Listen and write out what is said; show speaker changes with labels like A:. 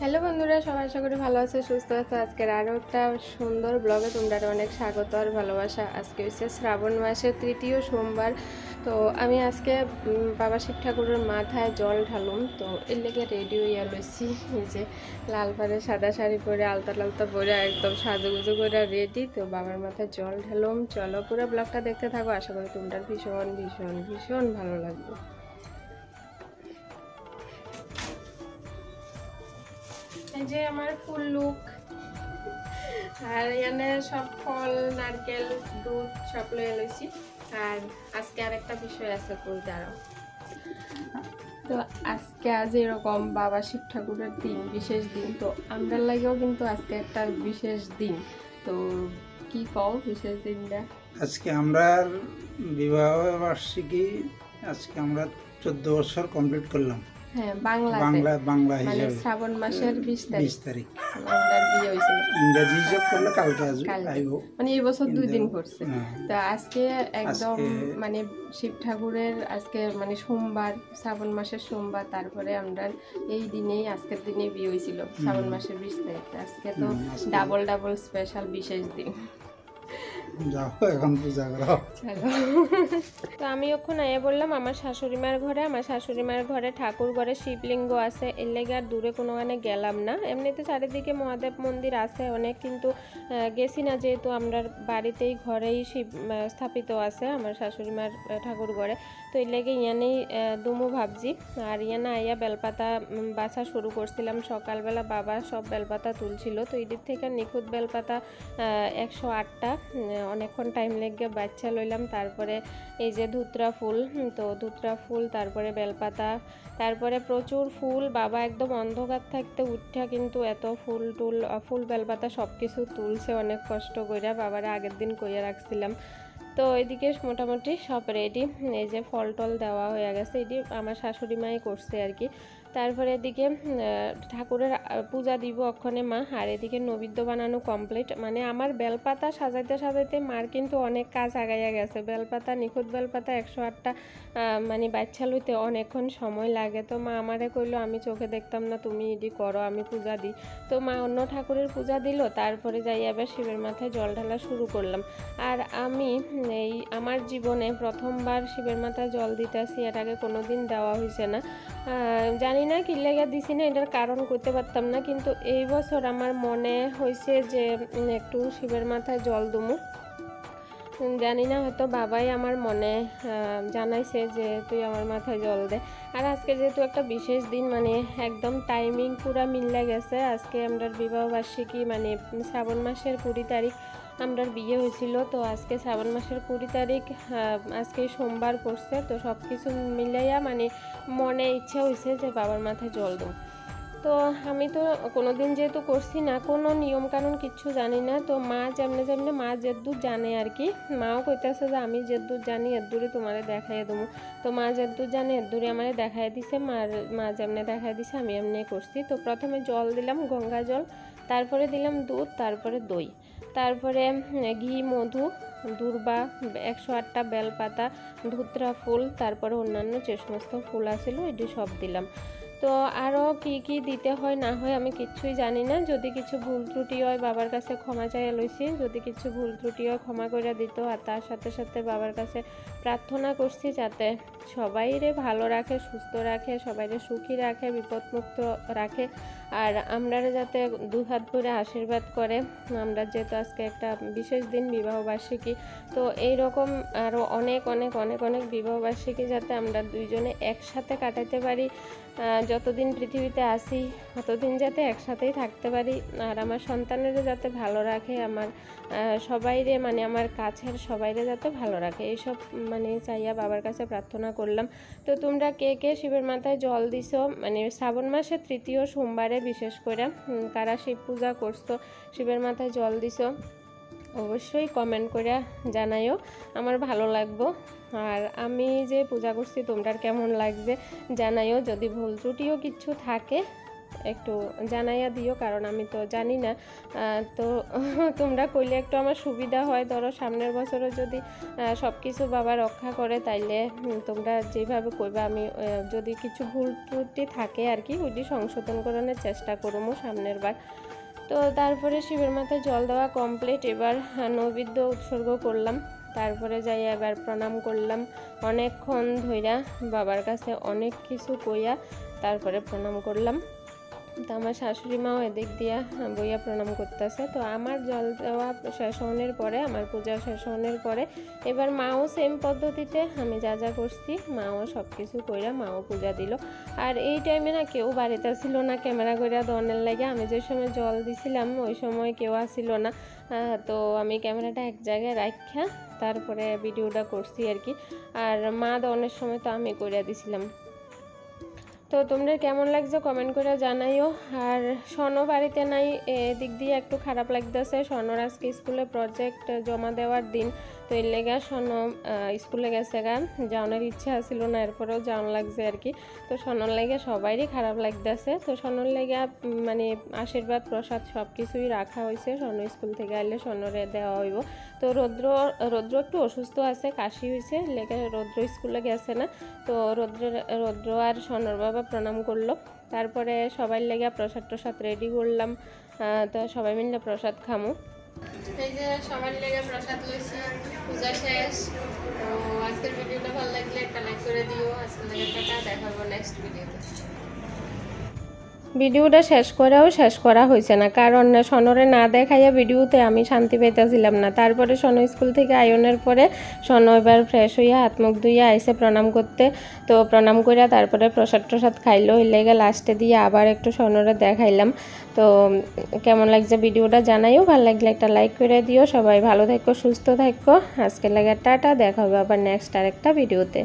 A: Hello বন্ধুরা, সবাই আশা করি ভালো আছে, সুস্থ আছে। আজকের আরও একটা সুন্দর ব্লগে তোমরা অনেক স্বাগত আর ভালোবাসা। আজকে হচ্ছে শ্রাবণ মাসের তৃতীয় সোমবার। তো আমি আজকে বাবা শিব ঠাকুরের মাথায় জল ঢালুম, তো এর লেগে রেডি হইয়া লইছি। এই যে লাল পাড়ে সাদা শাড়ি পরে আলতা টালতা পরে একদম সাজুগুজু করে রেডি। তো বাবার মাথায় জল ঢালুম। চলো পুরো ব্লগটা দেখতে থাকো, আশা করি তোমরা ভীষণ ভীষণ ভীষণ ভালো লাগবে। এই যে আমার ফুল লুক, আর এখানে সব ফল, নারকেল, দুধ সব লয়ে লইছি। আর আজকে আরেকটা বিষয় আছে, কই দাঁড়াও। তো আজকে আজ এরকম বাবা শিব ঠাকুরের দিন, বিশেষ দিন। তো আমরা লাগেও কিন্তু আজকে একটা বিশেষ দিন। তো কি কও বিশেষ দিনটা?
B: আজকে আমরা বিবাহ বার্ষিকী, আজকে আমরা 14 বছর কমপ্লিট করলাম।
A: হ্যাঁ, বাংলা
B: বাংলা
A: মানে
B: হিসাবে
A: শ্রাবণ মাসের 20
B: তারিখ
A: আমাদের বিয়ে হয়েছিল।
B: ইংরেজি হিসাব করলে কালকে আইব,
A: মানে এই বছর 2 দিন করছে।
B: হ্যাঁ।
A: তো আজকে একদম মানে শিব ঠাকুরের আজকে মানে সোমবার, শ্রাবণ মাসের সোমবার। তারপরে আমরা এই দিনেই, আজকের দিনে বিয়ে হয়েছিল, শ্রাবণ মাসের 20 তারিখ। আজকে তো ডাবল স্পেশাল বিশেষ দিন।
B: যাও এখন পূজা করো।
A: তো আমি ওখানে আয়া বললাম আমার শাশুড়িমার ঘরে। আমার শাশুড়িমার ঘরে ঠাকুর ঘরে শিবলিঙ্গ আছে, এর লেগে আর দূরে কোনোখানে গেলাম না। এমনিতে চারিদিকে মহাদেব মন্দির আছে অনেক, কিন্তু গেছি না, যেহেতু আমরা বাড়িতেই ঘরেই শিব স্থাপিত আছে আমার শাশুড়িমার ঠাকুর ঘরে। তো এর লেগে ইয়ানেই দুমু ভাবছি। আর ইয়ানা আইয়া বেলপাতা বাছা শুরু করছিলাম সকালবেলা। বাবা সব বেলপাতা তুলছিল, তো এদিক থেকে নিখুঁত বেলপাতা 108টা, অনেকক্ষণ টাইম লেগে বাচ্চা লইলাম। তারপরে এই যে ধুতরা ফুল, তো ধুতরা ফুল, তারপরে বেলপাতা, তারপরে প্রচুর ফুল। বাবা একদম অন্ধকার থাকতে উঠা কিন্তু এত ফুল বেলপাতা সব কিছু তুলছে অনেক কষ্ট কইরা। বাবারা আগের দিন কইয়া রাখছিলাম। তো এদিকে মোটামুটি সব রেডি। এই যে ফল টল দেওয়া হয়ে গেছে, এটি আমার শাশুড়ি মাই করছে আর কি। তারপরে এদিকে ঠাকুরের পূজা দিব অক্ষণে মা। আর এদিকে নৈবেদ্য বানানো কমপ্লিট। মানে আমার বেলপাতা সাজাইতে সাজাইতে মার কিন্তু অনেক কাজ আগাইয়া গেছে। বেলপাতা, নিখুঁত বেলপাতা 108টা মানে বাচ্চা লইতে অনেকক্ষণ সময় লাগে। তো মা আমারে কইলো, আমি চোখে দেখতাম না, তুমি এটি করো, আমি পূজা দিই। তো মা অন্য ঠাকুরের পূজা দিল, তারপরে যাই আবার শিবের মাথায় জল ঢালা শুরু করলাম। আর আমি এই আমার জীবনে প্রথমবার শিবের মাথায় জল দিতেছি, এর আগে কোনো দিন দেওয়া হয়েছে না। জানি না কি লেগে দিছি না, এটার কারণ করতে পারতাম না, কিন্তু এই বছর আমার মনে হয়েছে যে একটু শিবের মাথায় জল দুমু। জানি না, হয়তো বাবাই আমার মনে জানাইছে যে তুই আমার মাথায় জল দে। আর আজকে যেহেতু একটা বিশেষ দিন, মানে একদম টাইমিং পুরা মিলে গেছে। আজকে আমরা বিবাহ বার্ষিকী, মানে শ্রাবণ মাসের 20 তারিখ আমরা বিয়ে হয়েছিল। তো আজকে শ্রাবণ মাসের 20 তারিখ, আজকে সোমবার পড়ছে। তো সব কিছু মিলাইয়া মানে মনে ইচ্ছা হয়েছে যে বাবার মাথায় জল দেব। তো আমি তো কোনো দিন যেহেতু করছি না, কোনো নিয়মকানুন কিচ্ছু জানি না। তো মা যেমনে মা যেদ্দূর জানে আর কি, মাও কইতেছে যে আমি যেদ্দূর জানি এদ্দূরে তোমারে দেখাই দেবো। তো মা যেদ্দূর জানে এদ্দূরে আমারে দেখাই দিছে। মা যেমনে দেখাই দিছে আমি এমনি করছি। তো প্রথমে জল দিলাম, গঙ্গা জল, তারপরে দিলাম দুধ, তারপরে দই, তারপরে ঘি, মধু, দূর্বা, 108টা বেলপাতা, ধুতরা ফুল, তারপরে অন্যান্য যে সমস্ত ফুল আছিল এটি সব দিলাম। তো আরও কি কি দিতে হয় না হয় আমি কিচ্ছুই জানি না। যদি কিছু ভুল ত্রুটি হয় বাবার কাছে ক্ষমা চাইয়া লইছি, যদি কিছু ভুল ত্রুটি হয় ক্ষমা করে দিত। আর তার সাথে সাথে বাবার কাছে প্রার্থনা করছি যাতে সবাইরে ভালো রাখে, সুস্থ রাখে, সবাইরে সুখী রাখে, বিপদমুক্ত রাখে। আর আমরা যাতে দু হাত ভরে আশীর্বাদ করে। আমরা যেহেতু আজকে একটা বিশেষ দিন, বিবাহবার্ষিকী, তো এইরকম আরও অনেক অনেক অনেক অনেক বিবাহবার্ষিকী যাতে আমরা দুইজনে একসাথে কাটাতে পারি। যতদিন পৃথিবীতে আসি ততদিন যাতে একসাথেই থাকতে পারি। আর আমার সন্তানেরও যাতে ভালো রাখে, আমার সবাইরে মানে আমার কাছের সবাইরে যাতে ভালো রাখে, এইসব মানে চাইয়া বাবার কাছে প্রার্থনা করলাম। তো তোমরা কে কে শিবের মাথায় জল দিছো, মানে শ্রাবণ মাসের তৃতীয় সোমবারে বিশেষ করে কারা শিব পূজা করছো, শিবের মাথায় জল দিছো, অবশ্যই কমেন্ট করে জানাইও, আমার ভালো লাগবো। আর আমি যে পূজা করছি তোমরা কেমন লাগছে জানাইও। যদি ভুল ত্রুটিও কিছু থাকে একটু জানাইয়া দিও, কারণ আমি তো জানি না। তো তোমরা কইলে একটু আমার সুবিধা হয়। ধরো সামনের বছরও যদি সব কিছু বাবা রক্ষা করে, তাইলে তোমরা যেভাবে কইবা আমি যদি কিছু ভুল ত্রুটি থাকে আর কি, ওইটি সংশোধন করানোর চেষ্টা করবো সামনের বার। তো তারপরে শিবের মাথায় জল দেওয়া কমপ্লিট। এবার নৈবেদ্য উৎসর্গ করলাম, তারপরে যাই এবার প্রণাম করলাম অনেকক্ষণ ধইরা, বাবার কাছে অনেক কিছু কইয়া তারপরে প্রণাম করলাম। তো আমার শাশুড়ি মাও এদিক দিয়া বইয়া প্রণাম করতেছে। তো আমার জল দেওয়া শেষ হওয়ার পরে, আমার পূজা শেষ হওয়ার পরে এবার মাও সেম পদ্ধতিতে আমি যা যা করছি, মাও সব কিছু কইরা মাও পূজা দিল। আর এই টাইমে না কেউ বাড়িতে ছিল না ক্যামেরা কইরা দনের লাগে। আমি যে সময় জল দিছিলাম ওই সময় কেউ আসছিল না। তো আমি ক্যামেরাটা এক জায়গায় রাখা তারপরে ভিডিওটা করছি আর কি। আর মা দনের সময় তো আমি কইরা দিছিলাম। তো তোমরা কেমন লাগছে কমেন্ট করে জানাইও। আর সনও বাড়িতে নাই, এদিক দিয়ে একটু খারাপ লাগতেছে। সনর আজকে স্কুলে প্রজেক্ট জমা দেওয়ার দিন, তো এর লেগা সন স্কুলে গেছে গা, যাওয়ার ইচ্ছা ছিল না, এরপরেও যাওয়ান লাগছে আর কি। তো সনর লেগে সবারই খারাপ লাগতেছে। তো সনর লেগে মানে আশীর্বাদ প্রসাদ সব কিছুই রাখা হয়েছে। সন স্কুল থেকে আইলে সনরে দেওয়া হইব। তো রৌদ্র একটু অসুস্থ আছে, কাশি হয়েছে, লেগে রৌদ্র স্কুলে গেছে না। তো রৌদ্র আর সনর বাবা প্রণাম করলো। তারপরে সবাই লেগে প্রসাদ রেডি করলাম। তো সবাই মিলে প্রসাদ খামো। এই যে সবার লেগে প্রসাদ লইছি, পূজা শেষ। তো আজকের ভিডিওটা ভালো লাগলে একটা লাইক করে দিও। আজকের লেগে টাটা, দেখা হবে নেক্সট ভিডিওতে। ভিডিওটা শেষ করা হয়েছে না, কারণ সনরে না দেখাইয়া ভিডিওতে আমি শান্তি পাইতেছিলাম না। তারপরে সন স্কুল থেকে আয়নের পরে সন এবার ফ্রেশ হইয়া হাত মুখ ধুইয়া আইসে প্রণাম করতে। তো প্রণাম করিয়া তারপরে প্রসাদ খাইলো, এর লেগে লাস্টে দিয়ে আবার একটু সনরে দেখাইলাম। তো কেমন লাগছে ভিডিওটা জানাইও, ভালো লাগলে একটা লাইক করে দিও। সবাই ভালো থাকো, সুস্থ থাকো। আজকের লাগে টাটা, দেখা হবে আবার নেক্সট আরেকটা ভিডিওতে।